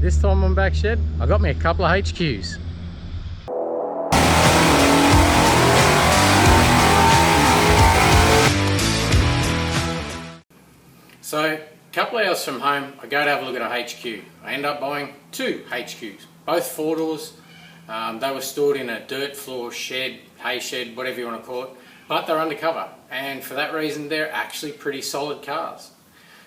This time on Backshed, I got me a couple of HQs. So, a couple of hours from home, I go to have a look at a HQ. I end up buying two HQs, both 4 doors. They were stored in a dirt floor shed, hay shed, whatever you want to call it, but they're undercover, and for that reason they're actually pretty solid cars.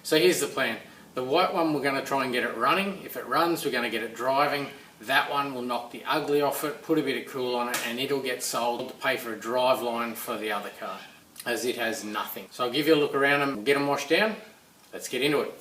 So here's the plan. The white one, we're going to try and get it running. If it runs, we're going to get it driving. That one will knock the ugly off it, put a bit of cool on it, and it'll get sold to pay for a drive line for the other car, as it has nothing. So I'll give you a look around them, get them washed down. Let's get into it.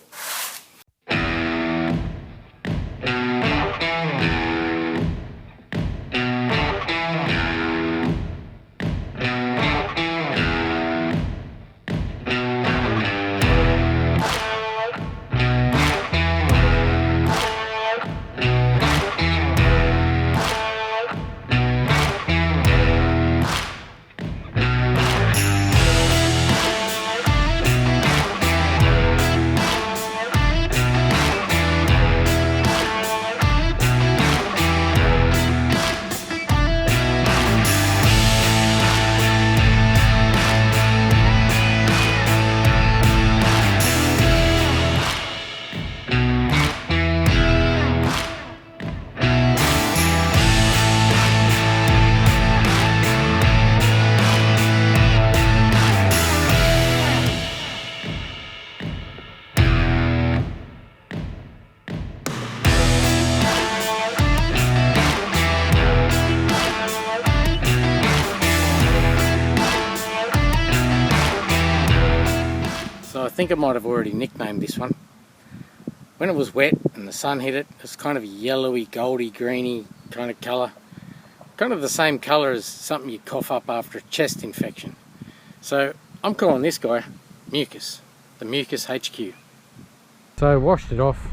I think I might have already nicknamed this one. When it was wet and the sun hit it, it's kind of a yellowy, goldy, greeny kind of colour. Kind of the same colour as something you cough up after a chest infection. So I'm calling this guy Mucus, the Mucus HQ. So I washed it off.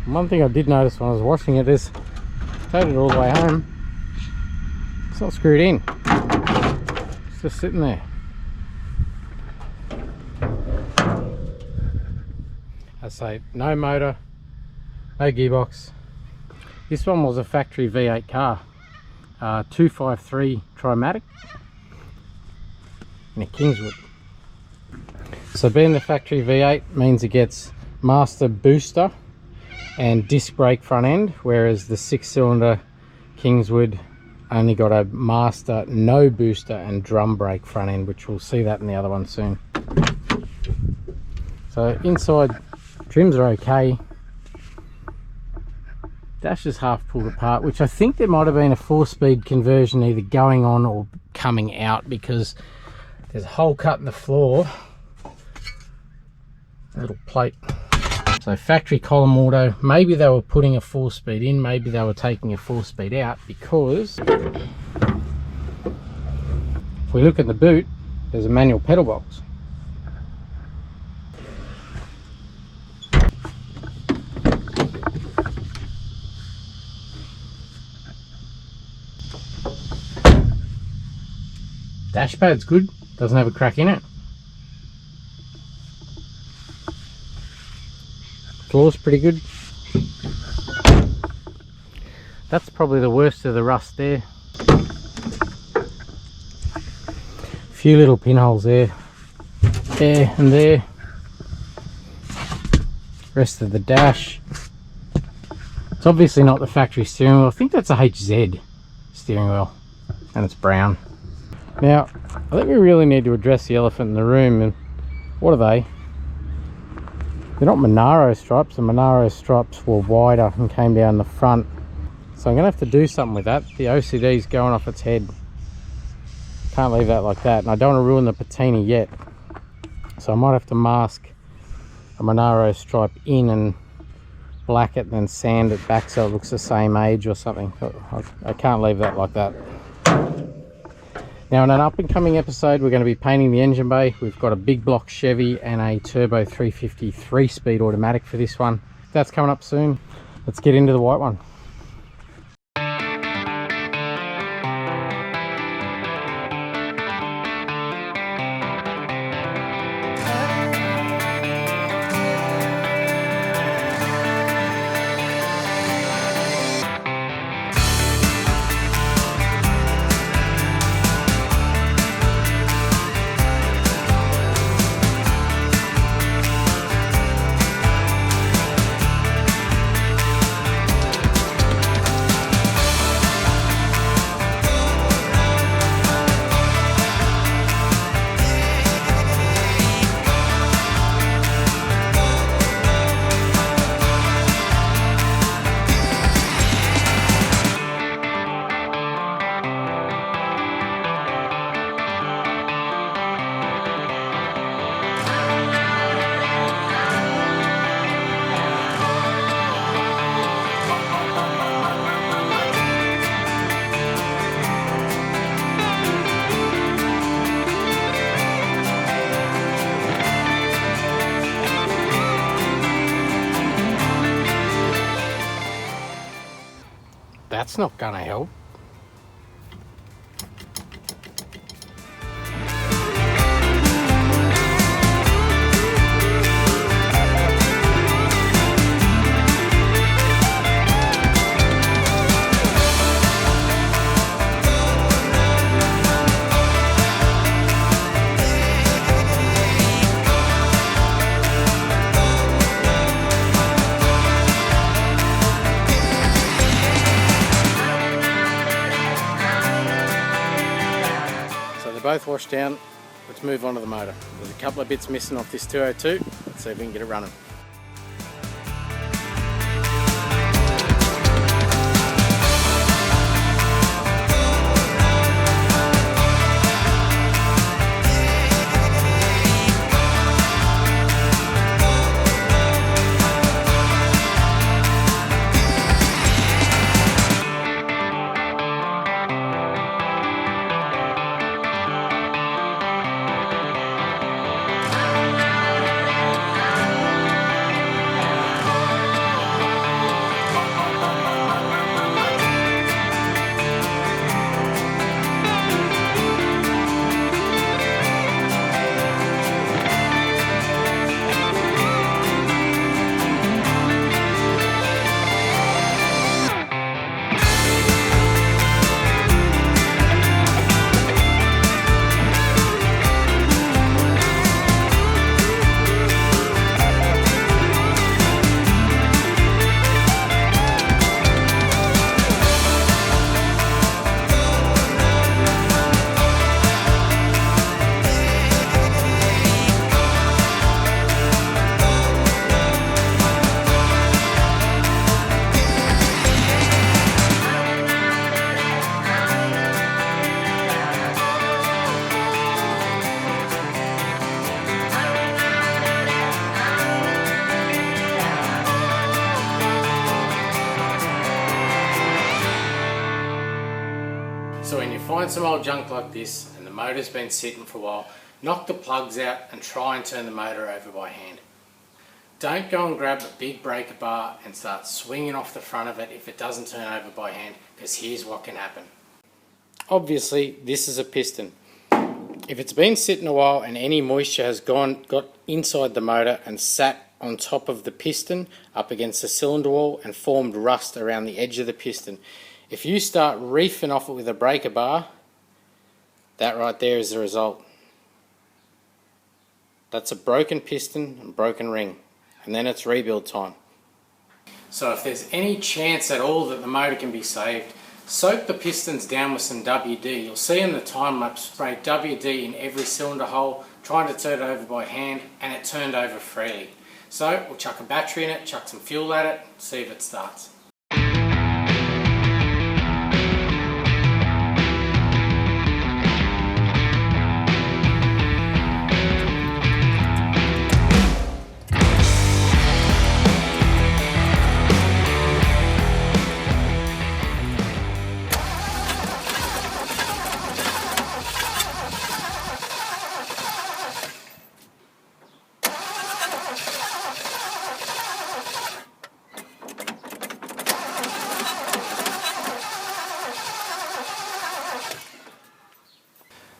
One thing I did notice when I was washing it is, I towed it all the way home, it's not screwed in. It's just sitting there. I say no motor, no gearbox. This one was a factory V8 car, 253 Trimatic in a Kingswood. So being the factory V8 means it gets master booster and disc brake front end, whereas the 6-cylinder Kingswood only got a master no booster and drum brake front end, which we'll see that in the other one soon. So inside trims are okay. Dash is half pulled apart, which I think there might have been a 4-speed conversion either going on or coming out, because there's a hole cut in the floor, a little plate. So factory column auto, maybe they were putting a 4-speed in, maybe they were taking a 4-speed out, because if we look at the boot, there's a manual pedal box. Dashpad's good, doesn't have a crack in it. Floor's pretty good. That's probably the worst of the rust there. A few little pinholes there, there and there. Rest of the dash. It's obviously not the factory steering wheel. I think that's a HZ steering wheel, and it's brown. Now, I think we really need to address the elephant in the room. And what are they? They're not MONARO stripes. The MONARO stripes were wider and came down the front. So I'm going to have to do something with that. The OCD's going off its head. Can't leave that like that. And I don't want to ruin the patina yet. So I might have to mask a MONARO stripe in and black it and then sand it back so it looks the same age or something. I can't leave that like that. Now in an up and coming episode, we're going to be painting the engine bay. We've got a big block Chevy and a turbo 350 3-speed automatic for this one. That's coming up soon. Let's get into the white one. that's not gonna help. Both washed down. Let's move on to the motor. There's a couple of bits missing off this 202. Let's see if we can get it running. So when you find some old junk like this and the motor's been sitting for a while, knock the plugs out and try and turn the motor over by hand. Don't go and grab a big breaker bar and start swinging off the front of it if it doesn't turn over by hand, because here's what can happen. Obviously this is a piston. If it's been sitting a while and any moisture has got inside the motor and sat on top of the piston up against the cylinder wall and formed rust around the edge of the piston, if you start reefing off it with a breaker bar, that right there is the result. That's a broken piston and broken ring, and then it's rebuild time. So if there's any chance at all that the motor can be saved, soak the pistons down with some WD. You'll see in the time lapse, spray WD in every cylinder hole, trying to turn it over by hand, and it turned over freely. So we'll chuck a battery in it, chuck some fuel at it, see if it starts.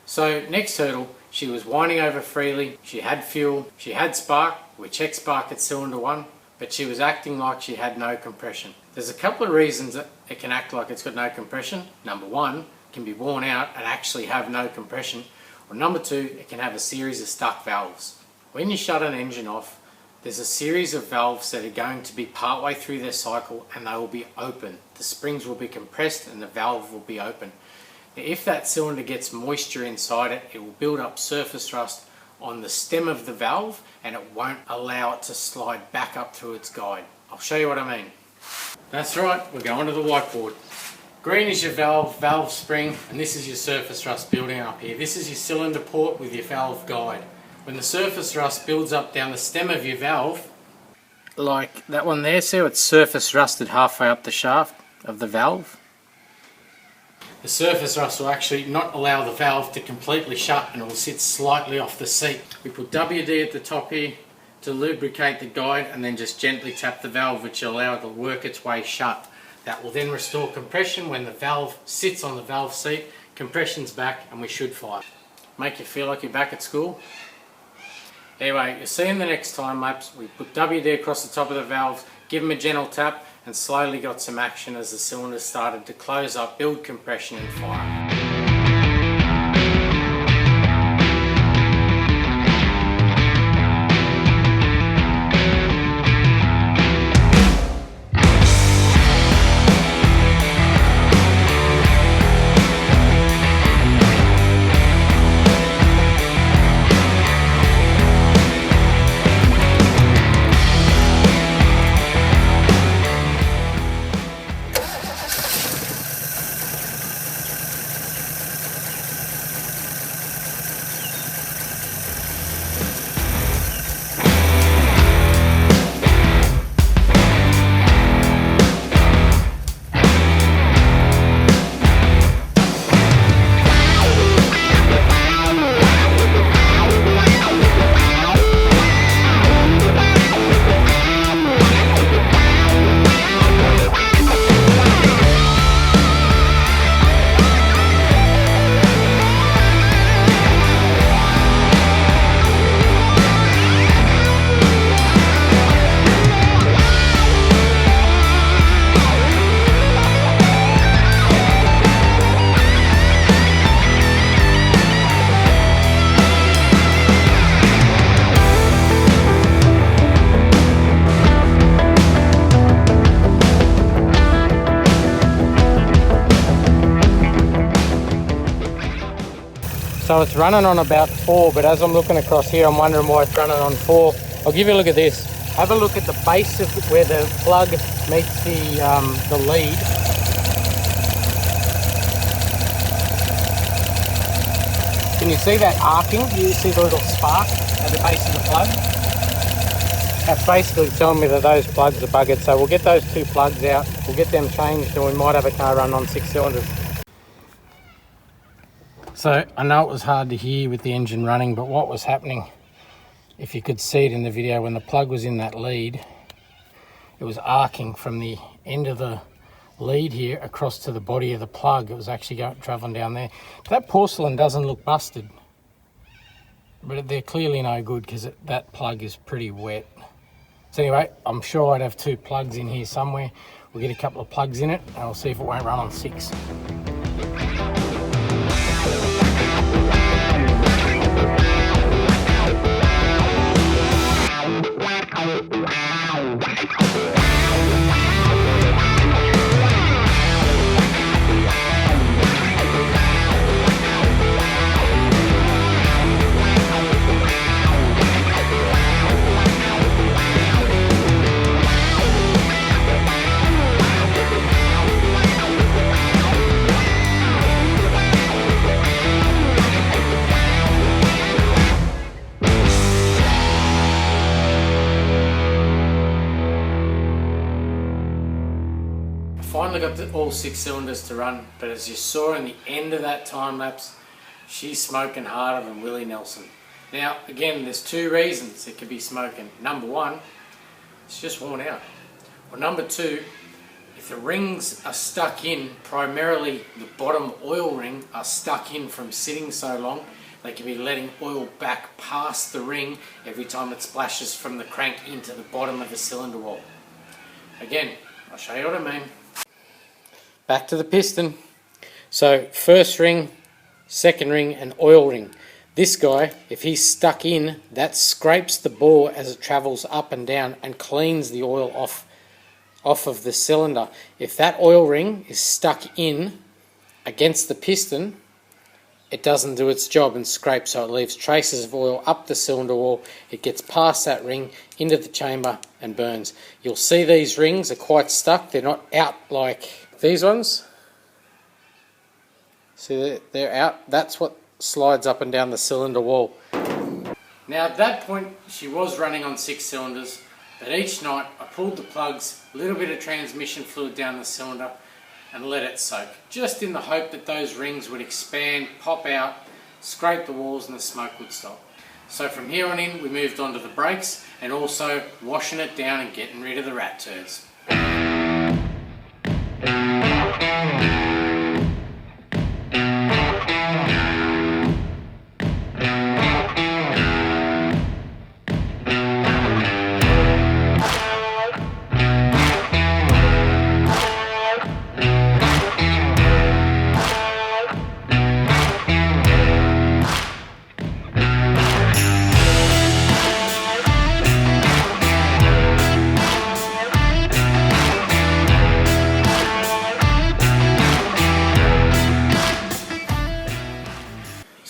So next hurdle, she was winding over freely, she had fuel, she had spark, we checked spark at cylinder 1, but she was acting like she had no compression. There's a couple of reasons that it can act like it's got no compression. Number 1, it can be worn out and actually have no compression. Or number 2, it can have a series of stuck valves. When you shut an engine off, there's a series of valves that are going to be partway through their cycle and they will be open. The springs will be compressed and the valve will be open. If that cylinder gets moisture inside it, it will build up surface rust on the stem of the valve and it won't allow it to slide back up through its guide. I'll show you what I mean. That's right, we're going to the whiteboard. Green is your valve spring, and this is your surface rust building up here. This is your cylinder port with your valve guide. When the surface rust builds up down the stem of your valve, like that one there, see how it's surface rusted halfway up the shaft of the valve? The surface rust will actually not allow the valve to completely shut and it will sit slightly off the seat. We put WD at the top here to lubricate the guide and then just gently tap the valve, which will allow it to work its way shut. That will then restore compression when the valve sits on the valve seat. Compression's back and we should fire. Make you feel like you're back at school. Anyway, you'll see in the next time lapse, we put WD across the top of the valves, give them a gentle tap, and slowly got some action as the cylinders started to close up, build compression and fire. So it's running on about 4, but as I'm looking across here, I'm wondering why it's running on 4. I'll give you a look at this. Have a look at the base of where the plug meets the lead. Can you see that arcing? Do you see the little spark at the base of the plug? That's basically telling me that those plugs are buggered. So we'll get those 2 plugs out, we'll get them changed, and we might have a car run on 6 cylinders. So I know it was hard to hear with the engine running, but what was happening, if you could see it in the video, when the plug was in that lead, it was arcing from the end of the lead here across to the body of the plug. It was actually traveling down there. That porcelain doesn't look busted, but they're clearly no good because that plug is pretty wet. So anyway, I'm sure I'd have 2 plugs in here somewhere. We'll get a couple of plugs in it and I'll see if it won't run on 6. Finally got all 6 cylinders to run, but as you saw in the end of that time lapse, she's smoking harder than Willie Nelson. Now again, there's 2 reasons it could be smoking. Number 1, it's just worn out. Or number 2, if the rings are stuck in, primarily the bottom oil ring are stuck in from sitting so long, they can be letting oil back past the ring every time it splashes from the crank into the bottom of the cylinder wall. Again, I'll show you what I mean. Back to the piston. So first ring, second ring and oil ring. This guy, if he's stuck in, that scrapes the bore as it travels up and down and cleans the oil off of the cylinder. If that oil ring is stuck in against the piston, it doesn't do its job and scrapes, so it leaves traces of oil up the cylinder wall. It gets past that ring into the chamber and burns. You'll see these rings are quite stuck. They're not out like these ones. See, they're out. That's what slides up and down the cylinder wall. Now at that point she was running on 6 cylinders, but each night I pulled the plugs, a little bit of transmission fluid down the cylinder and let it soak, just in the hope that those rings would expand, pop out, scrape the walls and the smoke would stop. So from here on in we moved on to the brakes and also washing it down and getting rid of the rat turds.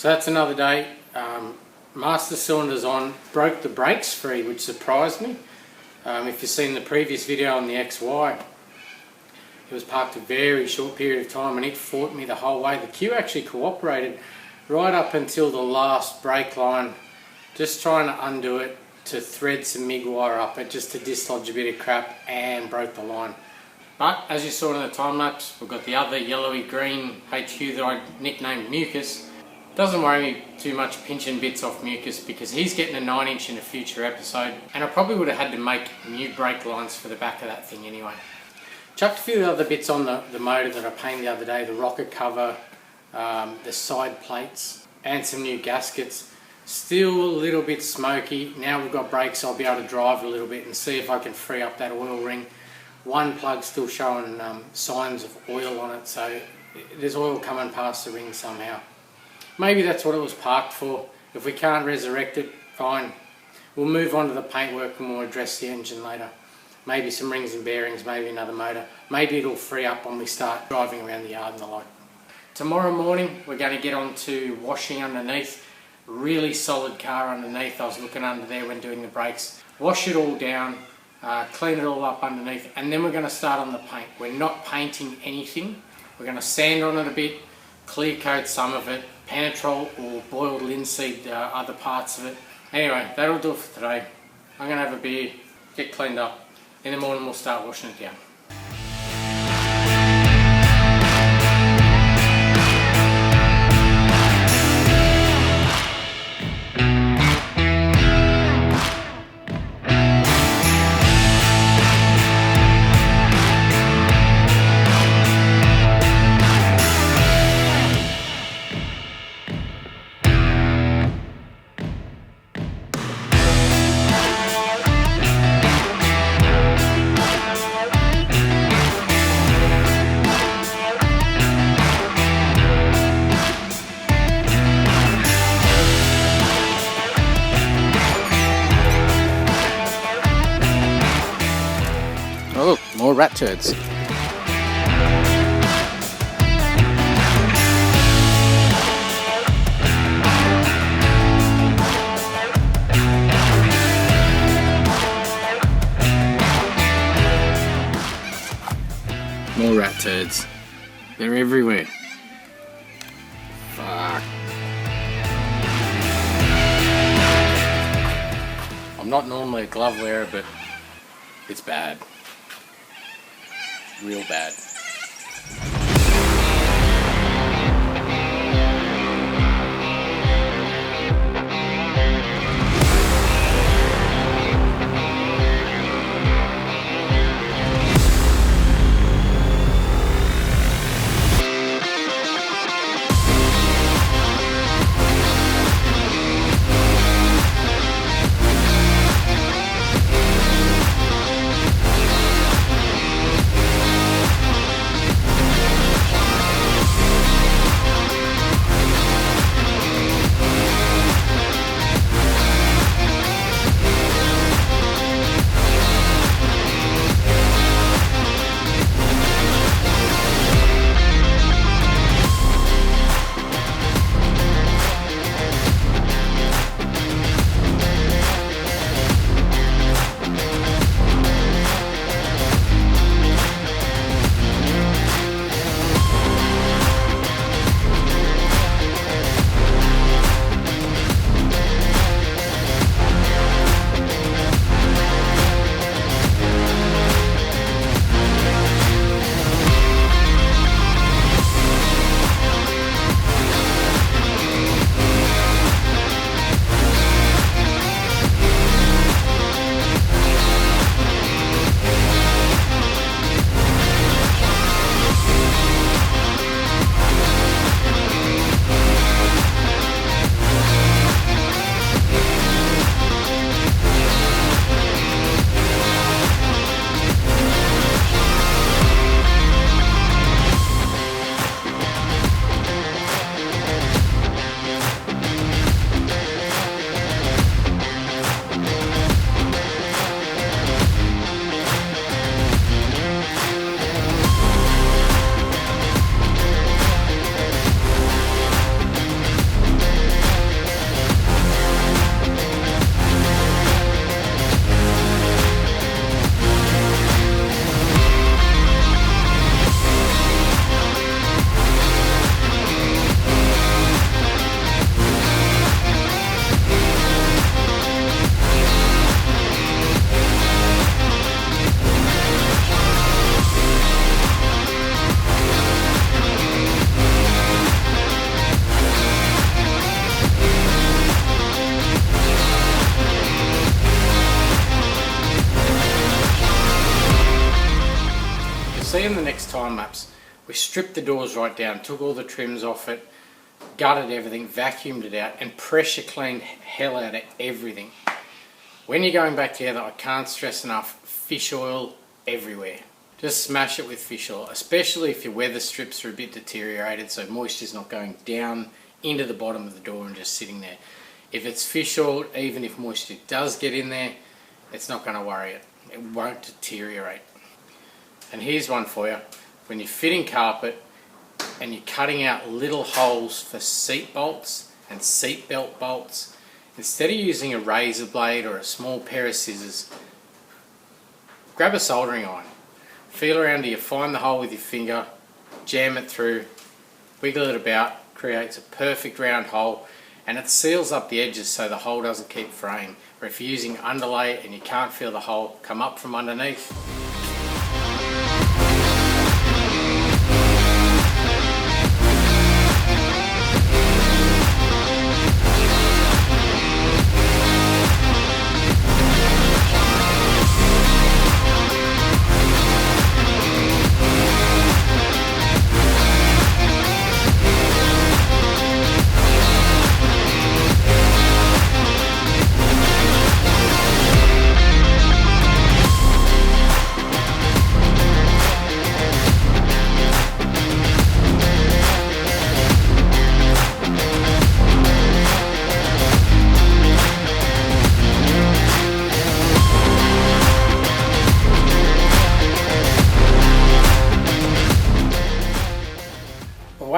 So that's another day. Master cylinder's on, broke the brakes free, which surprised me. If you've seen the previous video on the XY, it was parked a very short period of time and it fought me the whole way. The queue actually cooperated right up until the last brake line, just trying to undo it to thread some MIG wire up it just to dislodge a bit of crap, and broke the line. But as you saw in the time lapse, we've got the other yellowy green HQ that I nicknamed Mucus. Doesn't worry me too much pinching bits off Mucus because he's getting a 9-inch in a future episode, and I probably would have had to make new brake lines for the back of that thing anyway. Chucked a few other bits on the motor that I painted the other day, the rocket cover, the side plates, and some new gaskets. Still a little bit smoky. Now we've got brakes, I'll be able to drive a little bit and see if I can free up that oil ring. One plug still showing signs of oil on it, so there's oil coming past the ring somehow. Maybe that's what it was parked for. If we can't resurrect it, fine. We'll move on to the paintwork and we'll address the engine later. Maybe some rings and bearings, maybe another motor. Maybe it'll free up when we start driving around the yard and the like. Tomorrow morning we're going to get on to washing underneath. Really solid car underneath. I was looking under there when doing the brakes. Wash it all down, clean it all up underneath, and then we're going to start on the paint. We're not painting anything. We're going to sand on it a bit, clear coat some of it, penetrol or boiled linseed other parts of it. Anyway, that'll do it for today. I'm going to have a beer, get cleaned up. In the morning we'll start washing it down. Oh look, more rat turds. More rat turds. They're everywhere. Fuck. I'm not normally a glove wearer, but it's bad. Real bad. see in the next time lapse, we stripped the doors right down, took all the trims off it, gutted everything, vacuumed it out, and pressure cleaned hell out of everything. When you're going back together, I can't stress enough, fish oil everywhere. Just smash it with fish oil, especially if your weather strips are a bit deteriorated, so moisture's not going down into the bottom of the door and just sitting there. If it's fish oil, even if moisture does get in there, it's not going to worry it. It won't deteriorate. And here's one for you. When you're fitting carpet and you're cutting out little holes for seat bolts and seat belt bolts, instead of using a razor blade or a small pair of scissors, grab a soldering iron. Feel around till you find the hole with your finger, jam it through, wiggle it about, creates a perfect round hole, and it seals up the edges so the hole doesn't keep fraying. Or if you're using underlay and you can't feel the hole come up from underneath,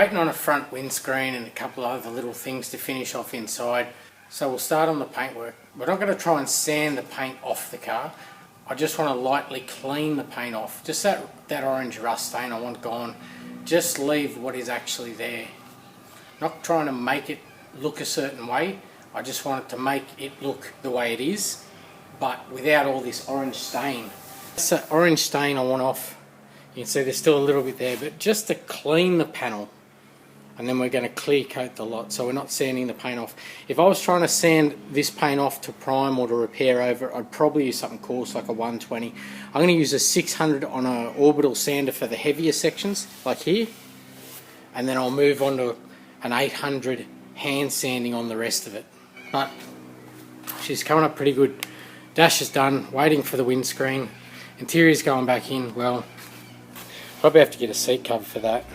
waiting on a front windscreen and a couple of other little things to finish off inside, so we'll start on the paintwork. We're not going to try and sand the paint off the car. I just want to lightly clean the paint off. Just that orange rust stain I want gone. Just leave what is actually there. Not trying to make it look a certain way. I just want it to make it look the way it is, but without all this orange stain. It's that orange stain I want off. You can see there's still a little bit there, but just to clean the panel. And then we're going to clear coat the lot, so we're not sanding the paint off. If I was trying to sand this paint off to prime or to repair over, I'd probably use something coarse like a 120. I'm going to use a 600 on an orbital sander for the heavier sections, like here. And then I'll move on to an 800 hand sanding on the rest of it. But she's coming up pretty good. Dash is done, waiting for the windscreen. Interior's going back in, well, probably have to get a seat cover for that.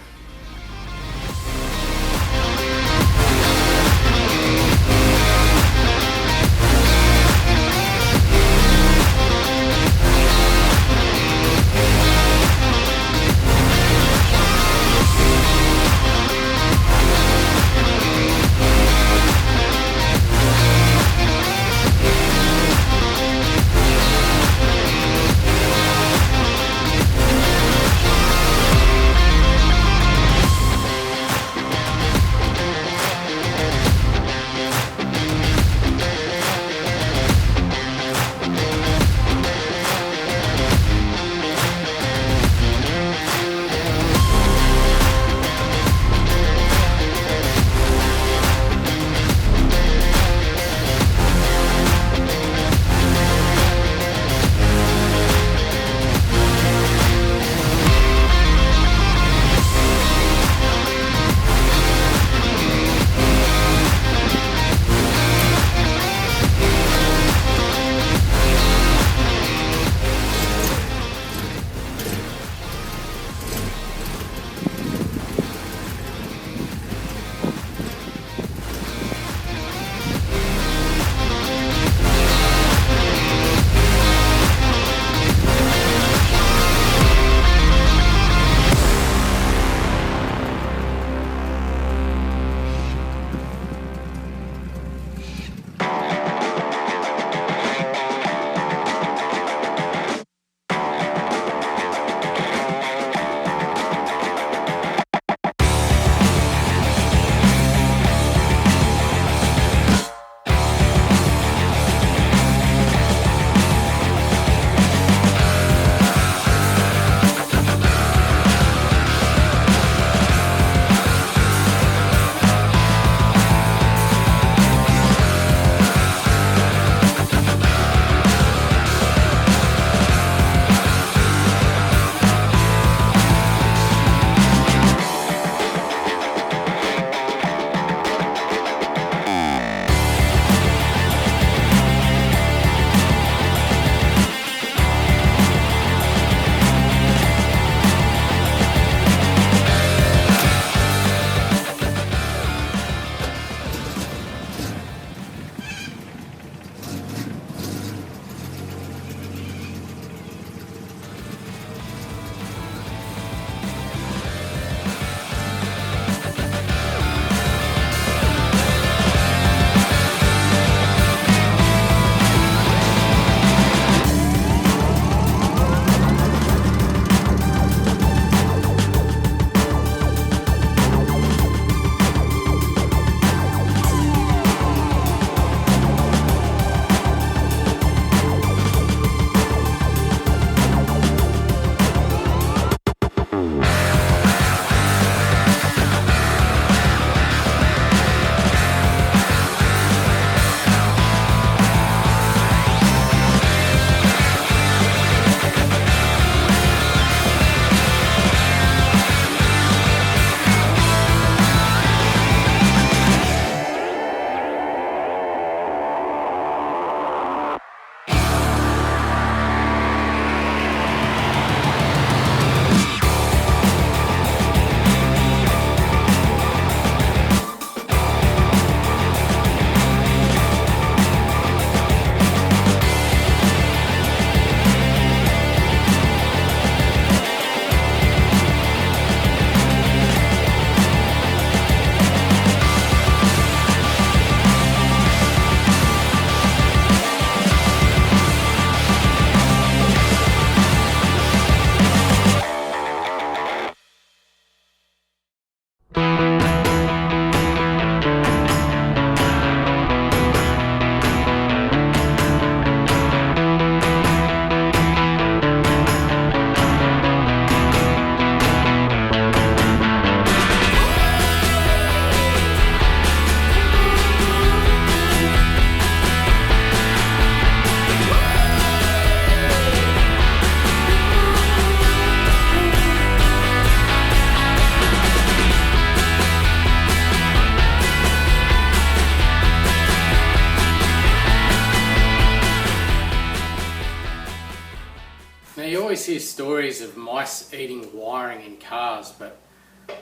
You always hear stories of mice eating wiring in cars, but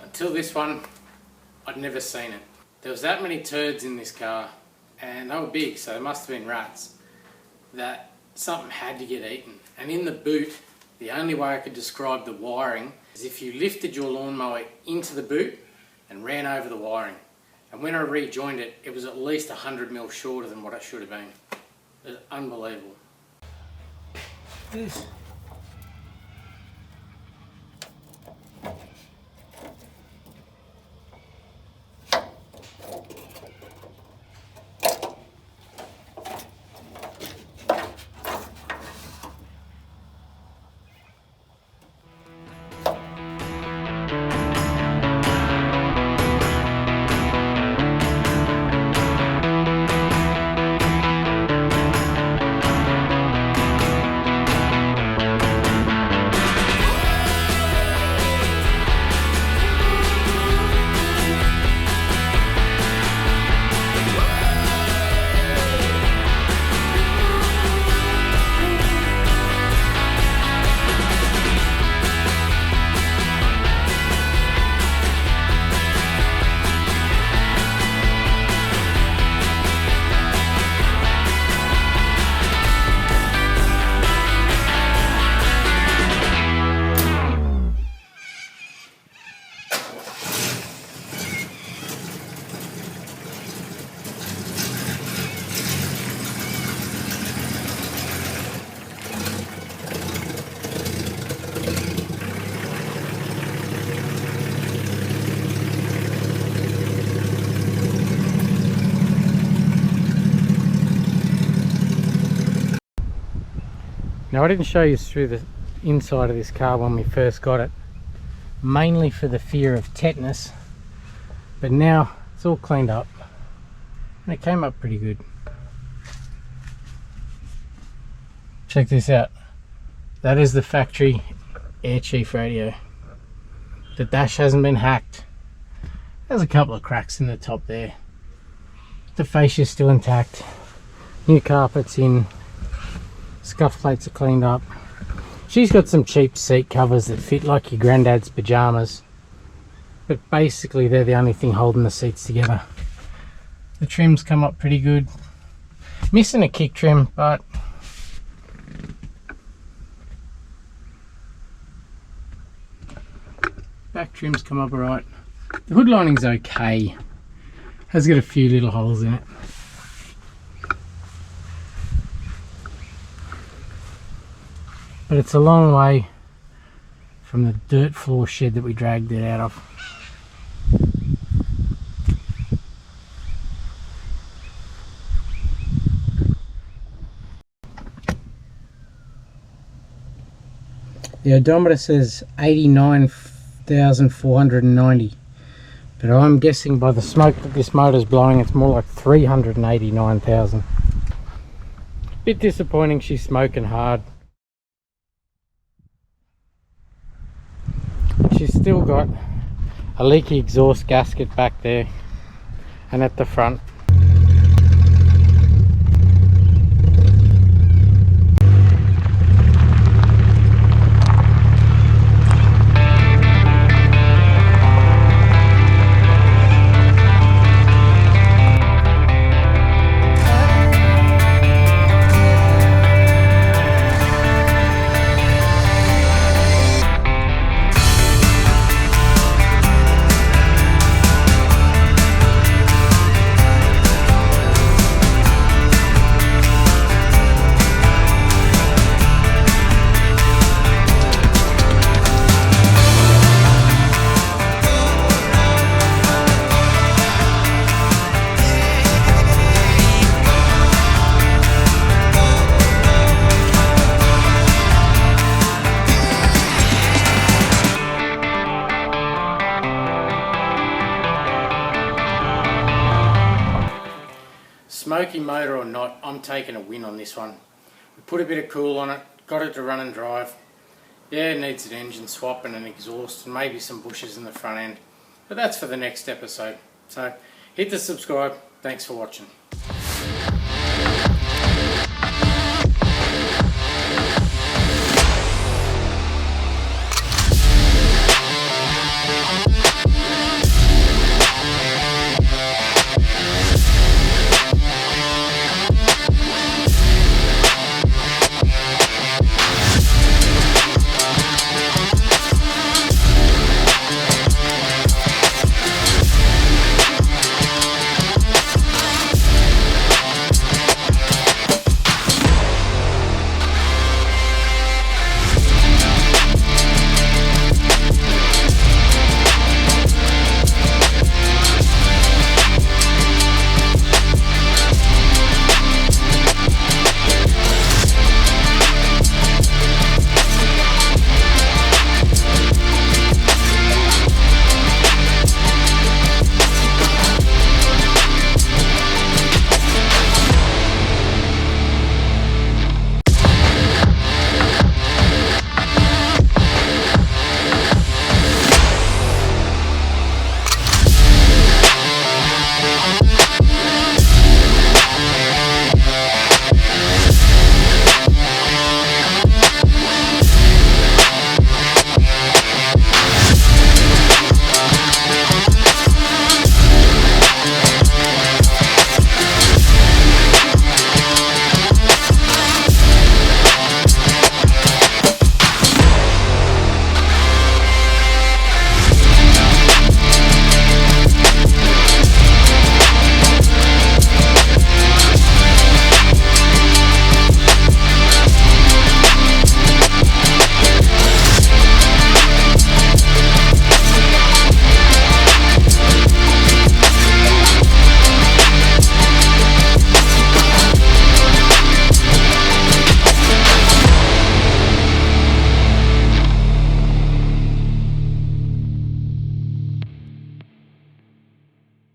until this one, I'd never seen it. There was that many turds in this car, and they were big, so they must have been rats, that something had to get eaten. And in the boot, the only way I could describe the wiring is if you lifted your lawnmower into the boot and ran over the wiring. And when I rejoined it, it was at least 100 mil shorter than what it should have been. It was unbelievable. This. Now, I didn't show you through the inside of this car when we first got it, mainly for the fear of tetanus, but now it's all cleaned up and it came up pretty good. Check this out. That is the factory air chief radio. The dash hasn't been hacked. There's a couple of cracks in the top there. The fascia is still intact. New carpet's in. Scuff plates are cleaned up. She's got some cheap seat covers that fit like your granddad's pajamas, but basically they're the only thing holding the seats together. The trim's come up pretty good. Missing a kick trim, but back trim's come up alright. The hood lining's okay. Has got a few little holes in it. But it's a long way from the dirt floor shed that we dragged it out of. The odometer says 89,490, but I'm guessing by the smoke that this motor's blowing it's more like 389,000. Bit disappointing she's smoking hard. She's still got a leaky exhaust gasket back there and at the front. Smoky motor or not, I'm taking a win on this one. We put a bit of cool on it, got it to run and drive. Yeah, it needs an engine swap and an exhaust and maybe some bushes in the front end. But that's for the next episode. So hit the subscribe. Thanks for watching.